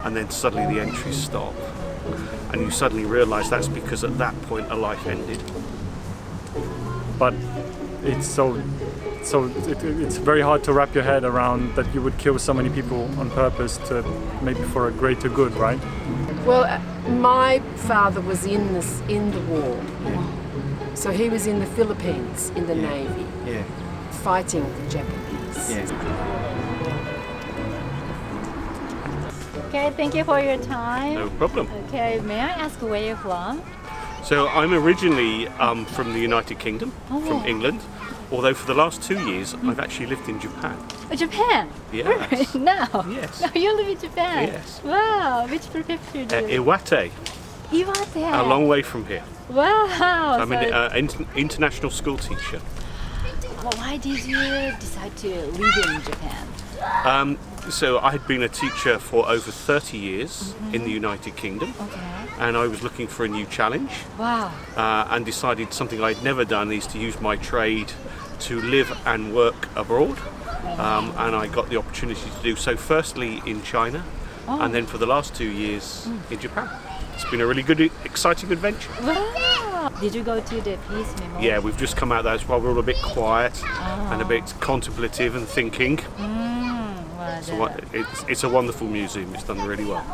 and then suddenly the entries stop. And you suddenly realise that's because at that point a life ended. But it's it's very hard to wrap your head around that you would kill so many people on purpose to maybe for a greater good, right? Well, my father was in the war. So he was in the Philippines in the Navy, fighting the Japanese. Okay, thank you for your time. No problem. Okay, may I ask where you're from? So I'm originally from the United Kingdom, from England, although for the last 2 years I've actually lived in Japan. Oh, Japan? Yes. Really? Now? Yes. Now you live in Japan? Yes. Wow, which prefecture do you live? Iwate, Iwate. a long way from here. Wow. I'm an international school teacher. Well, why did you decide to live in Japan? So I had been a teacher for over 30 years in the United Kingdom, and I was looking for a new challenge. Wow. And decided something I'd never done is to use my trade to live and work abroad. And I got the opportunity to do so firstly in China, and then for the last 2 years in Japan. It's been a really good, exciting adventure. Wow. Did you go to the Peace Memorial? Yeah, we've just come out there, so we're all a bit quiet and a bit contemplative and thinking. So it's a wonderful museum. It's done really well.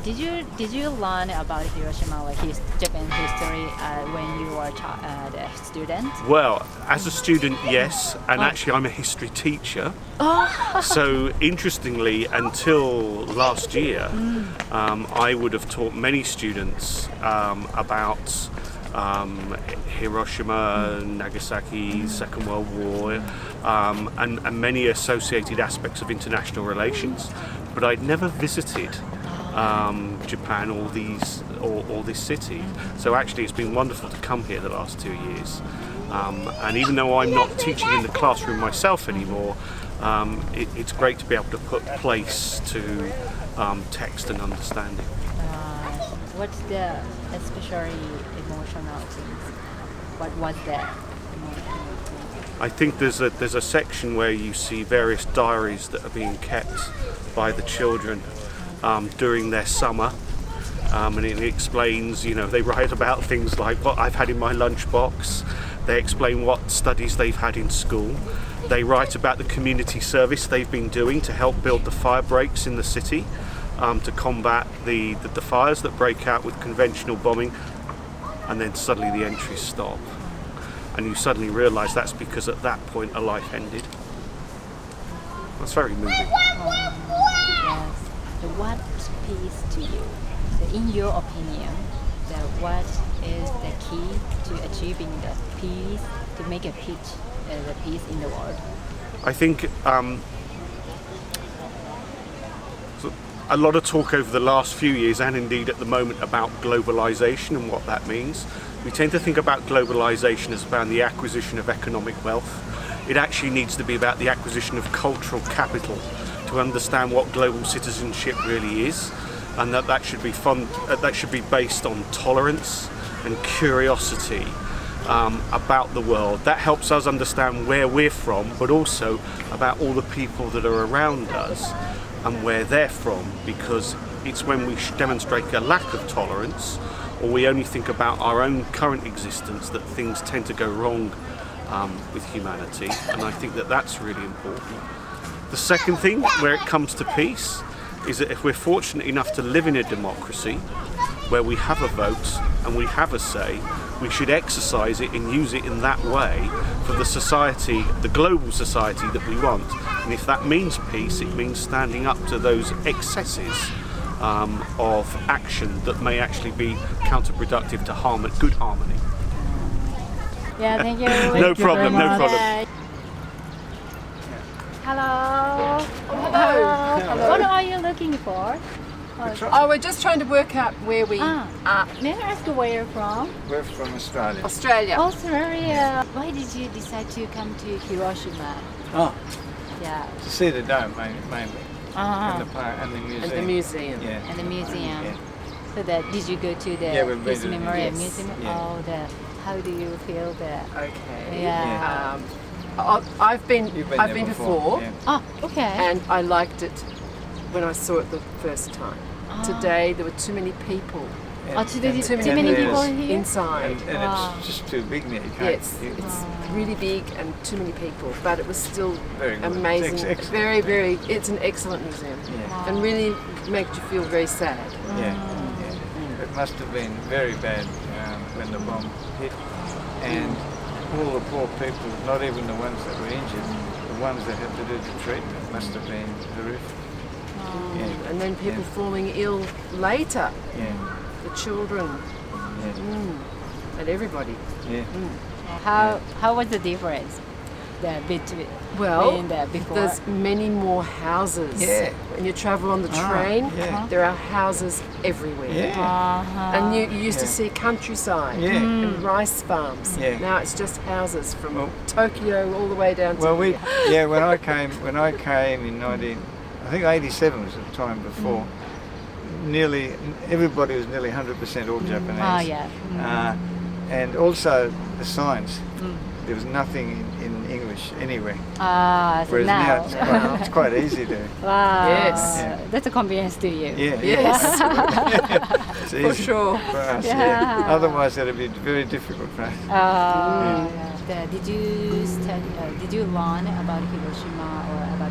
Did you learn about Hiroshima, like Japan history, when you were a student? Well, as a student, yes, and actually I'm a history teacher. So interestingly, until last year, I would have taught many students about Hiroshima, Nagasaki, Second World War, and many associated aspects of international relations. But I'd never visited Japan or this city. So actually it's been wonderful to come here the last 2 years. And even though I'm not teaching in the classroom myself anymore, it's great to be able to put place to text and understanding. What's the especially emotional things? What was that emotional thing? I think there's a section where you see various diaries that are being kept by the children during their summer, and it explains, they write about things like what I've had in my lunchbox. They explain what studies they've had in school. They write about the community service they've been doing to help build the fire breaks in the city, to combat the fires that break out with conventional bombing, and then suddenly the entries stop. And you suddenly realise that's because at that point a life ended. That's very moving. Yes. So what peace to you? So in your opinion, what is the key to achieving the peace, to make the peace in the world? I think a lot of talk over the last few years, and indeed at the moment, about globalisation and what that means. We tend to think about globalisation as about the acquisition of economic wealth. It actually needs to be about the acquisition of cultural capital to understand what global citizenship really is, and that should be based on tolerance and curiosity about the world. That helps us understand where we're from, but also about all the people that are around us and where they're from, because it's when we demonstrate a lack of tolerance, or we only think about our own current existence, that things tend to go wrong with humanity. And I think that that's really important. The second thing, where it comes to peace, is that if we're fortunate enough to live in a democracy where we have a vote and we have a say, we should exercise it and use it in that way for the society, the global society that we want. And if that means peace, it means standing up to those excesses of action that may actually be counterproductive to good harmony. Yeah, thank you. No problem. Hello. Hello. What are you looking for? Oh, we're just trying to work out where we are. May I ask where you're from? We're from Australia. Australia. Australia. Why did you decide to come to Hiroshima? Oh, Yeah. to see the dome mainly, and the park and the museum. And the museum. Yeah. And the museum. Yeah. So did you go to the Yeah, we've been Peace to the- Memorial yes. Museum? Yeah. Oh, how do you feel there? Okay. Yeah. I've been You've been I've there been before, Yeah. Oh, okay. and I liked it when I saw it the first time. Today there were too many people. Oh, too many and people there's- here? Inside. And Wow. it's just too big now. You Yeah, can't. it's really big and too many people, but it was still Very good. amazing. Excellent. Very, very. It's an excellent museum, Yeah. and really makes you feel very sad. Yeah. It must have been very bad when the bomb hit, and all the poor people, not even the ones that were injured, the ones that had to do the treatment must have been horrific. Yeah. And then people Yeah. falling ill later, Yeah. the children, Yeah. and everybody. Yeah. How was the difference between Well, the before? there's many more houses. Yeah. When you travel on the train, yeah. there are houses everywhere. Yeah. And you used to Yeah. see countryside Yeah. and rice farms. Yeah. Now it's just houses from Well- Tokyo all the way down to Well, here. when I came in 1987 was the time before. Nearly everybody was nearly 100% all Japanese. Oh, yeah. And also the signs. There was nothing in English anywhere. So Whereas now now. it's quite easy to. Wow. Yes. Yeah. That's a convenience to you. Yeah. Yes, It's for easy sure. for us. Yeah. Yeah. Otherwise, it'd be very difficult for us. Did you study? Did you learn about Hiroshima or about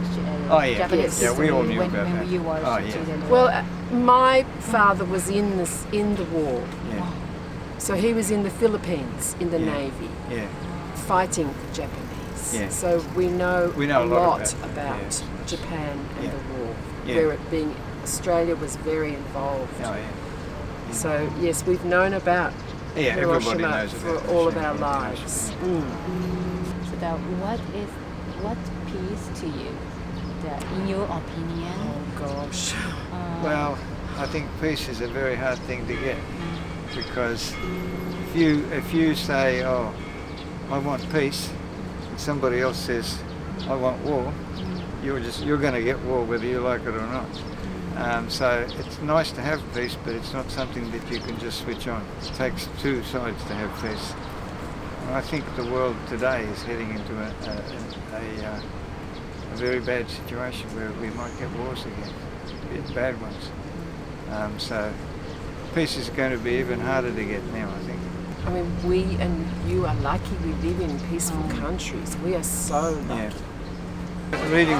Oh, yeah. Japanese Yes. Yeah, we all history knew when, about when that. you were Oh, a yeah. student? Well, my father was in the war, Yeah. so he was in the Philippines in the Yeah. Navy, Yeah. fighting the Japanese. Yeah. So we know a lot about yes. Japan and Yeah. the war, Yeah. where it being Australia was very involved. Oh, yeah. So yes, we've known about Yeah, everybody Hiroshima knows for about all of Hiroshima, our yeah, lives. So that what peace to you? In your opinion? Oh gosh. Well, I think peace is a very hard thing to get because if you say, "Oh, I want peace," and somebody else says, "I want war," you're going to get war whether you like it or not. So it's nice to have peace, but it's not something that you can just switch on. It takes two sides to have peace. And I think the world today is heading into a very bad situation where we might get wars again, bad ones. So peace is going to be even harder to get now, I think. I mean, we and you are lucky we live in peaceful countries. We are so lucky. Yeah. Reading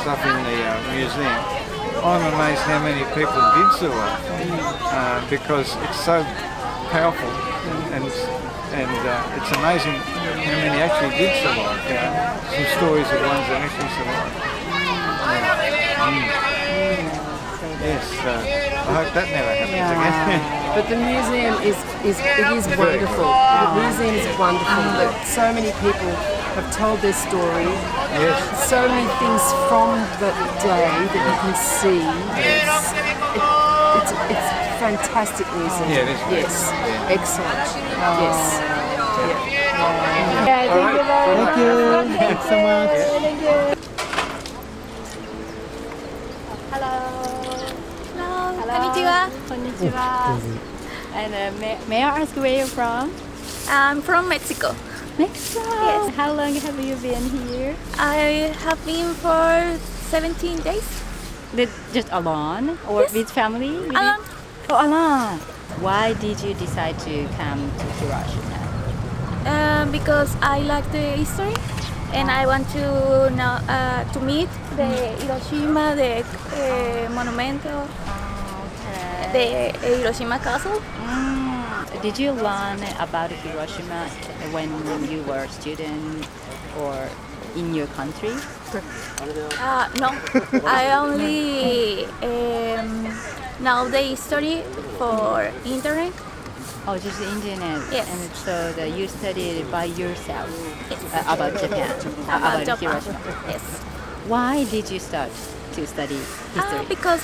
stuff in the museum, I'm amazed how many people did survive because it's so powerful and it's amazing how many actually did survive. Some stories of ones that actually survived. Yes, I hope that never happens again. But the museum is wonderful. The museum is wonderful. That so many people have told their story. Yes. So many things from that day that you can see. It's fantastic museum. Yeah, it is great. Yes, Yeah. excellent. Yes. Yeah. Thank you. Thanks so much. Hello. Konnichiwa. And may I ask where you're from? I'm from Mexico. Mexico. Yes. How long have you been here? I have been for 17 days. Just alone or Yes. with family? Alone. Oh, alone. Why did you decide to come to Hiroshima? Because I like the history and I want to know to meet the Hiroshima, the monumento, the Hiroshima Castle. Did you learn about Hiroshima when you were a student or in your country? No, I only know the history for internet. Oh, just the internet. Yes. And so that you studied by yourself Yes. about Japan, about Japan. Hiroshima. Yes. Why did you start to study history? Because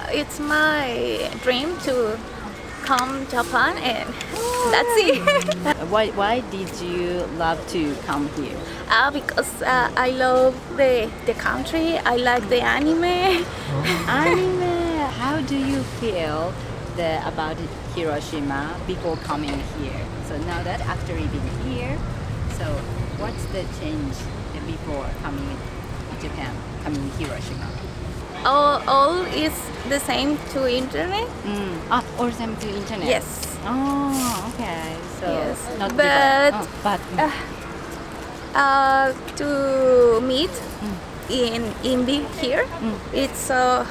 it's my dream to come Japan and that's it. Why did you love to come here? Because I love the country. I like the anime. Anime. How do you feel about Hiroshima before coming here? So now that after you've been here, so what's the change before coming to Japan, coming to Hiroshima? all is the same to internet. All same to internet. Yes. Oh, okay. So Yes, not but, different. To meet in here, it's so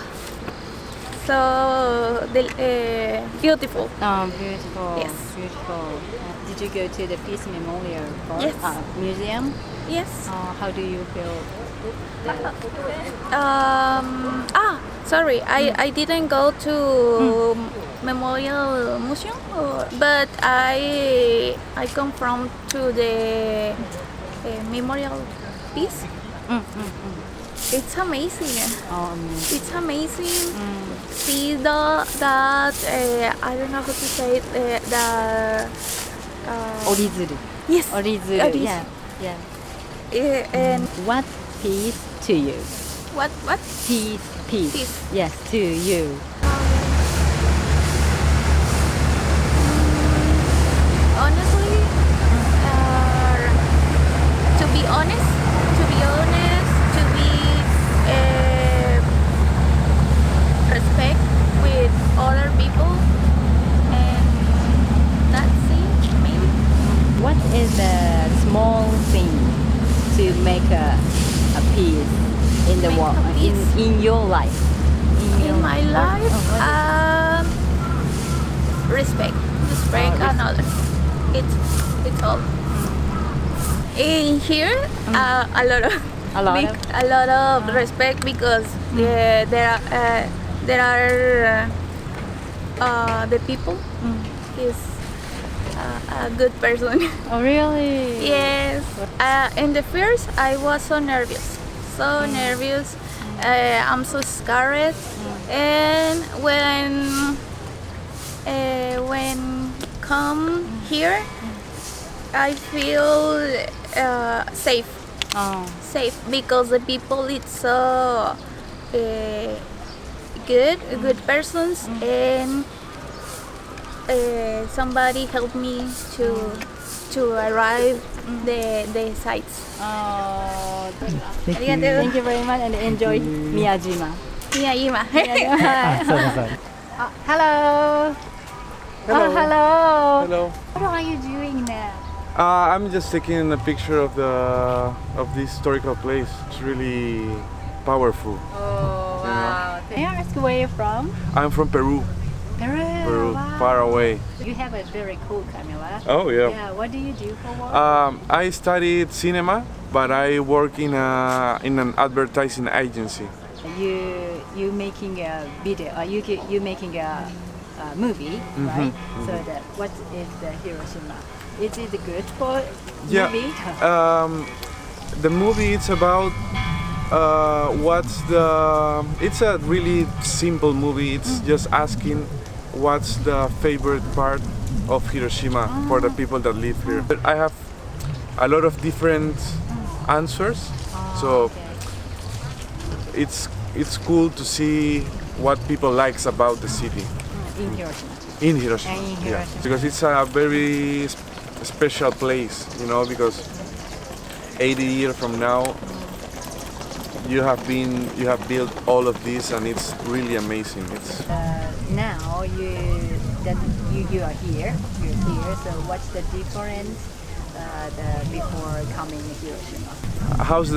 beautiful. Oh, beautiful. Yes. Beautiful. Did you go to the Peace Memorial Park, Yes. Museum? Yes. How do you feel? Sorry, I didn't go to Memorial Museum, but I come from to the Memorial Peace. It's amazing. It's amazing. See that I don't know how to say it. Orizuru. Yes. Orizuru. Orizuru. Yeah. And What peace to you? what? Peace. Peace. Yes, to you. Honestly, to be honest, to be respect with other people, and that's it, maybe. What is the small thing to make a peace in the Make a world, peace? in your life? In my life, respect another. It's all. In here, a lot of A lot big- of? a lot of respect because there are the people is a good person. Oh, really? Yes. In the first, I was so nervous. I'm so scared. And when come here, I feel safe. Oh. Safe because the people it's so good persons, and somebody helped me to arrive the sites. Oh. Arigatou. Thank you very much and enjoy Miyajima. Miyajima. Hello. Hello. Oh, hello. Hello. What are you doing now? I'm just taking a picture of this historical place. It's really powerful. Oh, wow. May I ask where you're from? I'm from Peru. Peru. Wow. Far away. You have a very cool camera. Oh yeah. Yeah. What do you do for work? I studied cinema, but I work in an advertising agency. You making a video. You making a movie, right? So what is the Hiroshima? Is it a good for Yeah. movie? The movie it's about it's a really simple movie. It's just asking what's the favorite part of Hiroshima for the people that live here. But I have a lot of different answers, so Okay. it's cool to see what people likes about the city In Hiroshima. in Hiroshima. In Yeah, Hiroshima. because it's a very special place, because 80 years from now you have built all of this, and it's really amazing. It's Now you are here. You're here. So what's the difference before coming to Hiroshima?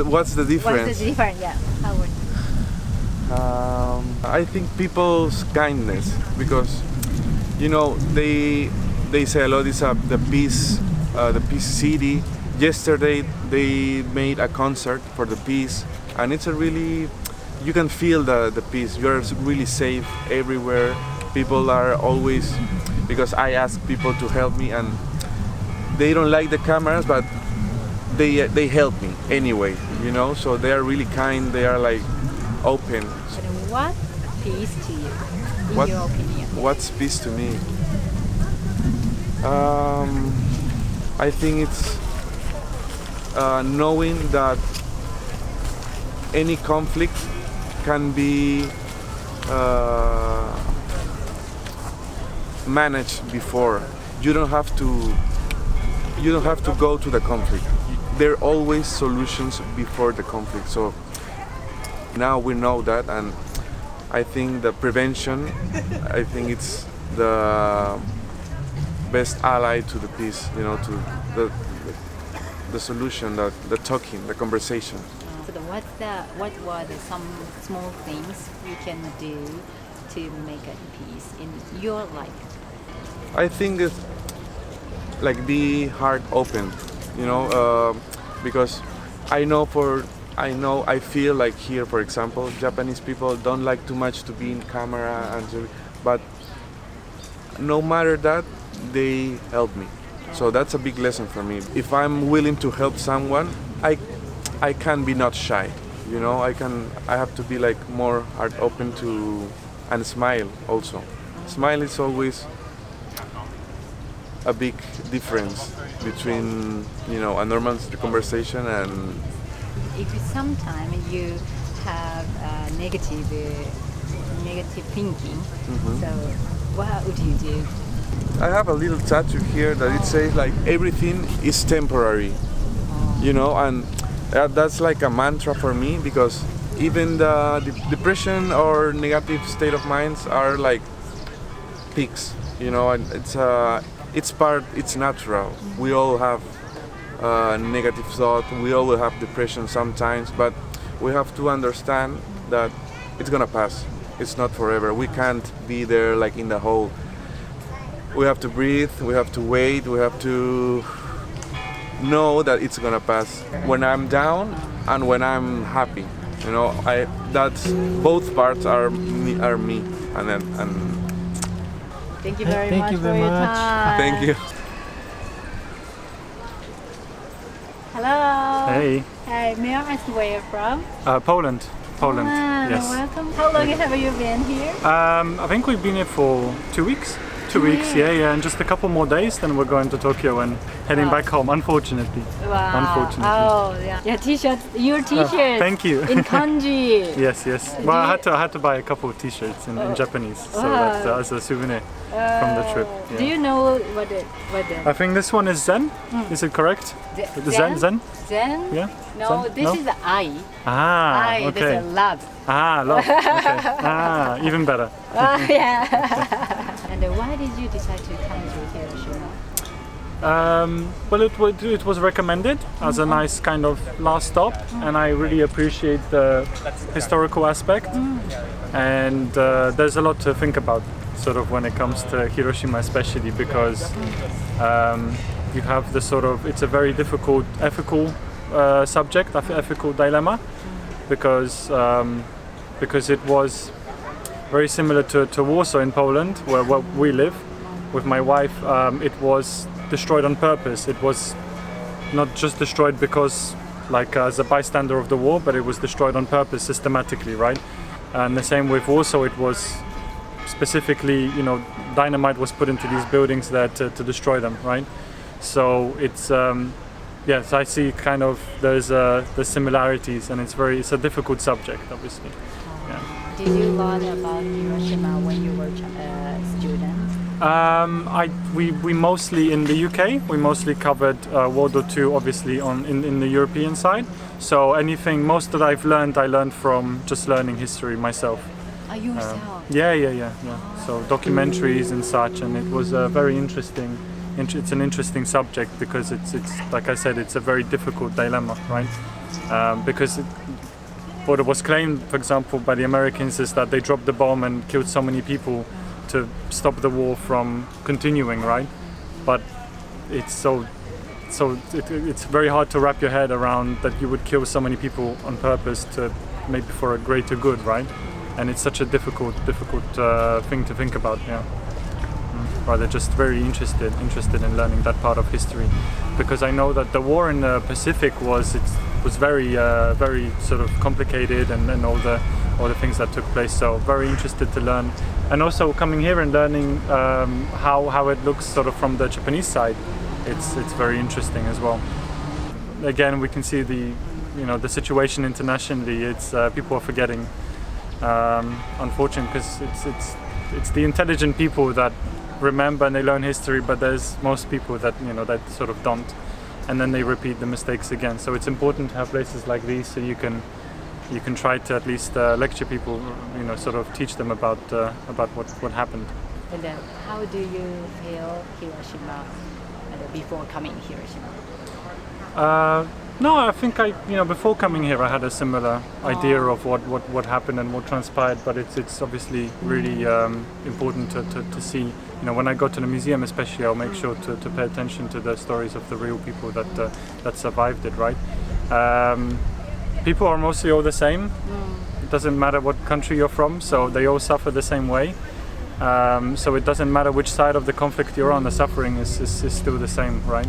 what's the difference? What's the difference? Yeah. How would I think people's kindness, because they say a lot is the peace city. Yesterday they made a concert for the peace, and it's a really, you can feel the peace. You're really safe everywhere. People are always, because I ask people to help me, and they don't like the cameras, but they help me anyway. So they are really kind. They are like open. And what peace to you, in What- your opinion? What's peace to me? I think it's knowing that any conflict can be managed before. You don't have to go to the conflict. There are always solutions before the conflict. So now we know that, and I think the prevention, I think it's the best ally to the peace, you know, to the solution, the talking, the conversation. So what were some small things you can do to make a peace in your life? I think it's like be heart open, you know, because I feel like here, for example, Japanese people don't like too much to be in camera, but no matter that, they help me. So that's a big lesson for me. If I'm willing to help someone, I can be not shy, you know. I have to be like more heart open to, and smile also. Smile is always a big difference between, you know, a normal conversation and. If sometimes you have negative thinking, so what would you do? I have a little tattoo here that it says like everything is temporary, you know, and that's like a mantra for me, because even the depression or negative state of minds are like peaks, you know, and it's natural. We all have negative thought, we all will have depression sometimes, but we have to understand that it's gonna pass. It's not forever. We can't be there like in the hole. We have to breathe, we have to wait, we have to know that it's gonna pass. When I'm down and when I'm happy, you know, that's both parts are me, and Thank you very Thank much you for very your much. time. thank you. Hello. Hey, Hi, may I ask where you're from? Poland. Poland. Yes. Welcome. How long have you been here? I think we've been here for 2 weeks. 2 weeks, yeah, and just a couple more days, then we're going to Tokyo and heading back home. Unfortunately. Wow. Unfortunately. Oh, yeah. Your T-shirt. Your T-shirt. Thank you. In kanji. Yes. Well, I had to buy a couple of T-shirts in Japanese, so that as a souvenir from the trip. Yeah. Do you know what I think this one is Zen. Is it correct? Zen? Zen? Yeah. No, Zen? this No? is the I. Ah, I. okay. This is love. Love. Okay. Even better. Yeah. And why did you decide to come to Hiroshima? Well, it was recommended as a nice kind of last stop, and I really appreciate the historical aspect. And there's a lot to think about, sort of, when it comes to Hiroshima, especially because you have the sort of, it's a very difficult ethical subject, ethical dilemma, because it was very similar to Warsaw in Poland, where we live. With my wife, it was destroyed on purpose. It was not just destroyed because, like, as a bystander of the war, but it was destroyed on purpose, systematically, right? And the same with Warsaw. It was specifically, you know, dynamite was put into these buildings there to destroy them, right? So it's yes, I see kind of there's similarities, and it's a difficult subject, obviously. Yeah. Did you learn about Hiroshima when you were a student? We mostly in the UK. We mostly covered World War II, obviously, in the European side. So most that I've learned, I learned from just learning history myself. Yourself? Yeah. So documentaries and such, and it was very interesting. It's an interesting subject because it's like I said, it's a very difficult dilemma, right? Because what was claimed, for example, by the Americans is that they dropped the bomb and killed so many people to stop the war from continuing, right? But it's it's very hard to wrap your head around that you would kill so many people on purpose to maybe for a greater good, right? And it's such a difficult thing to think about, yeah. Rather just very interested in learning that part of history, because I know that the war in the Pacific was very sort of complicated, and all the things that took place. So very interested to learn, and also coming here and learning how it looks sort of from the Japanese side. It's very interesting as well. Again, we can see the situation internationally. It's people are forgetting, unfortunately, because it's the intelligent people that remember and they learn history, but there's most people that that sort of don't, and then they repeat the mistakes again. So it's important to have places like these so you can you can try to at least lecture people, sort of teach them about what happened. And then, how do you feel Hiroshima before coming to Hiroshima? No, I think before coming here I had a similar idea of what happened and what transpired, but it's obviously really important to see. When I go to the museum especially, I'll make sure to pay attention to the stories of the real people that survived it, right? People are mostly all the same. It doesn't matter what country you're from, so they all suffer the same way. So it doesn't matter which side of the conflict you're on, the suffering is still the same, right?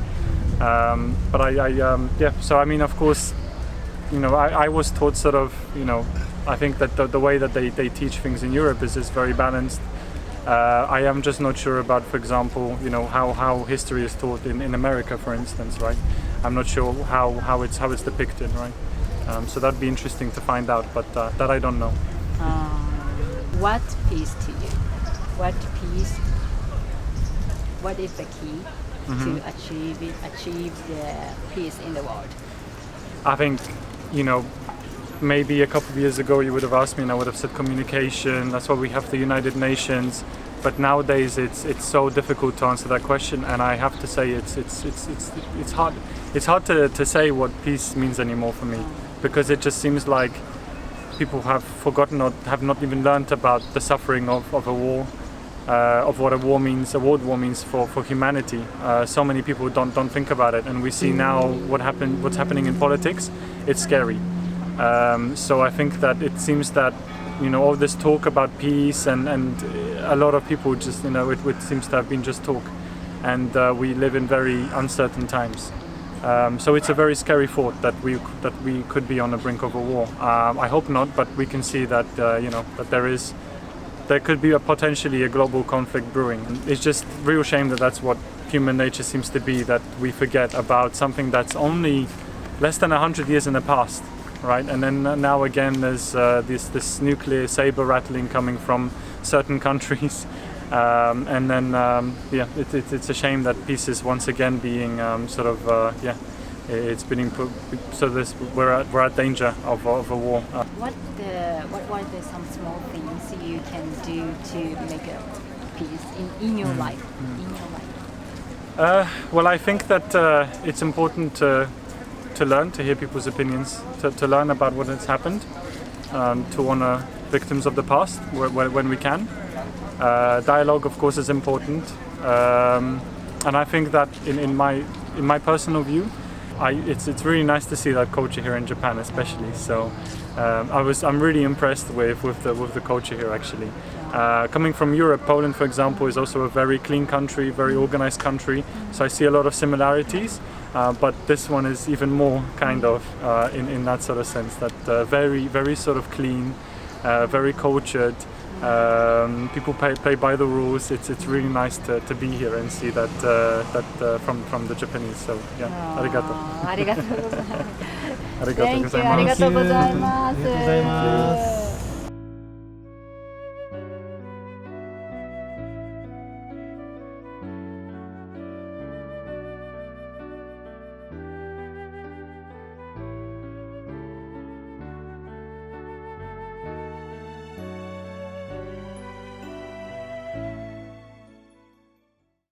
But so I mean, of course, I was taught sort of, I think that the way that they teach things in Europe is very balanced. I am just not sure about, for example, how history is taught in America, for instance, right? I'm not sure how it's depicted, right? So that'd be interesting to find out, but that I don't know. What peace to you? What is the key to achieve the peace in the world? I think, maybe a couple of years ago you would have asked me and I would have said communication. That's why we have the United Nations. But nowadays it's so difficult to answer that question, and I have to say it's hard. It's hard to say what peace means anymore for me, because it just seems like people have forgotten or have not even learned about the suffering of a war. Of what a world war means for humanity. So many people don't think about it, and we see now what's happening in politics. It's scary. So I think that it seems that all this talk about peace and a lot of people just it seems to have been just talk, and we live in very uncertain times. So it's a very scary thought that we could be on the brink of a war. I hope not, but we can see that that there could be potentially a global conflict brewing. It's just real shame that that's what human nature seems to be, that we forget about something that's only less than 100 years in the past, right? And then now again there's this nuclear saber rattling coming from certain countries. And then it's a shame that peace is once again being it's been put, so we're at danger of a war. What were some small things you can do to make a peace in your life? Well, I think that it's important to learn, to hear people's opinions, to learn about what has happened, to honor victims of the past when we can. Dialogue, of course, is important, and I think that in my personal view, it's really nice to see that culture here in Japan, especially. So I'm really impressed with the culture here, actually. Coming from Europe, Poland, for example, is also a very clean country, very organized country. So I see a lot of similarities, but this one is even more kind of in that sort of sense, that very, very sort of clean, very cultured. People play by the rules. It's really nice to be here and see that from the Japanese. So yeah, arigato. Arigato gozaimasu. Arigato Thank you. gozaimasu. Arigato gozaimasu.